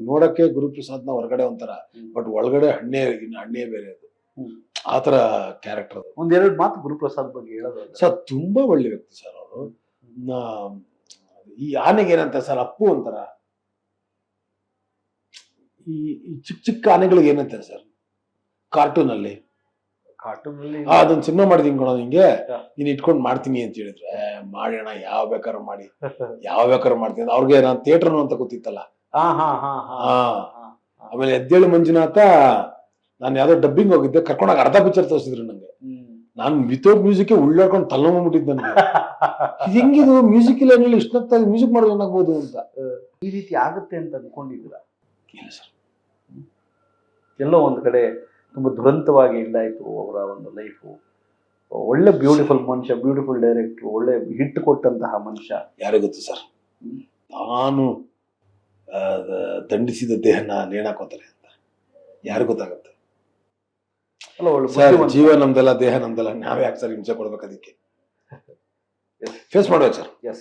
ನೋಡಕ್ಕೆ ಗುರುಪ್ರಸಾದ್ನ ಹೊರಗಡೆ ಒಂಥರ, ಬಟ್ ಒಳಗಡೆ ಹಣ್ಣೇ ಬೇರೆ ಅದು. ಆತರ ಕ್ಯಾರೆಕ್ಟರ್ ಅದು. ಒಂದೆರಡು ಮಾತು ಗುರುಪ್ರಸಾದ್ ಬಗ್ಗೆ ಹೇಳೋದು ಸರ್. ತುಂಬಾ ಒಳ್ಳೆ ವ್ಯಕ್ತಿ ಸರ್ ಅವರು. ಈ ಆನೆಗೆ ಏನಂತ ಸರ್, ಅಪ್ಪು ಅಂತಾರ. ಈ ಚಿಕ್ಕ ಚಿಕ್ಕ ಆನೆಗಳಿಗೆ ಏನಂತಾರೆ ಸರ್ ಕಾರ್ಟೂನ್ ಅಲ್ಲಿ? ಅದೊಂದು ಸಿನಿಮಾ ಮಾಡಿದೀನಿ ಕಣ ನಿಂಗೆ, ನೀನ್ ಇಟ್ಕೊಂಡ್ ಮಾಡ್ತೀನಿ ಅಂತ ಹೇಳಿದ್ರೆ, ಮಾಡೋಣ ಯಾವ ಬೇಕಾದ್ರೂ ಮಾಡಿ, ಯಾವ ಬೇಕಾದ್ರೂ ಮಾಡ್ತೀನಿ. ಅವ್ರಿಗೆ ನಾನು ಥಿಯೇಟರ್ ಅಂತ ಗೊತ್ತಿತ್ತಲ್ಲ. ಆಮೇಲೆ ಎದ್ದೇಳು ಮಂಜುನಾಥ, ನಾನು ಯಾವ್ದೋ ಡಬ್ಬಿಂಗ್ ಹೋಗಿದ್ದೆ, ಕರ್ಕೊಂಡಾಗ ಅರ್ಧ ಪಿಕ್ಚರ್ ತೋರಿಸಿದ್ರು ನಂಗೆ. ನಾನು ವಿತೌಟ್ ಮ್ಯೂಸಿಕ್ ಉಳ್ಳಾಡ್ಕೊಂಡು ತಲ್ಲೋಗ್ಬಿಟ್ಟಿದ್ದೆ ನನಗೆ. ಹೆಂಗಿದು ಮ್ಯೂಸಿಕ್ ಇಲ್ಲ, ಇಷ್ಟೊತ್ತ ಮ್ಯೂಸಿಕ್ ಮಾಡೋದು ಏನಾಗ್ಬೋದು ಅಂತ. ಈ ರೀತಿ ಆಗುತ್ತೆ ಅಂತ ಅನ್ಕೊಂಡಿದ್ರ? ಇಲ್ಲ ಸರ್. ಎಲ್ಲೋ ಒಂದ್ ಕಡೆ ತುಂಬಾ ದುರಂತವಾಗಿ ಎಂಡಾಯ್ತು ಅವರ ಒಂದು ಲೈಫು. ಒಳ್ಳೆ ಬ್ಯೂಟಿಫುಲ್ ಮನುಷ್ಯ, ಬ್ಯೂಟಿಫುಲ್ ಡೈರೆಕ್ಟರ್, ಒಳ್ಳೆ ಹಿಟ್ ಕೊಟ್ಟಂತಹ ಮನುಷ್ಯ. ಯಾರಿಗೆ ಗೊತ್ತು ಸರ್, ನಾನು ದಂಡಿಸಿದ ದೇಹನ ನೇಣಾಕೋತಾರೆ ಅಂತ ಯಾರು ಗೊತ್ತಾಗುತ್ತೆ? ಜೀವ ನಮ್ದೆಲ್ಲ, ದೇಹ ನಮ್ದೆಲ್ಲ, ನಾವೇ ಯಾಕೆ ಸರ್ ಹಿಂಸೆ ಕೊಡ್ಬೇಕು? ಅದಕ್ಕೆ ಫೇಸ್ ಮಾಡ್ಬೇಕು ಸರ್.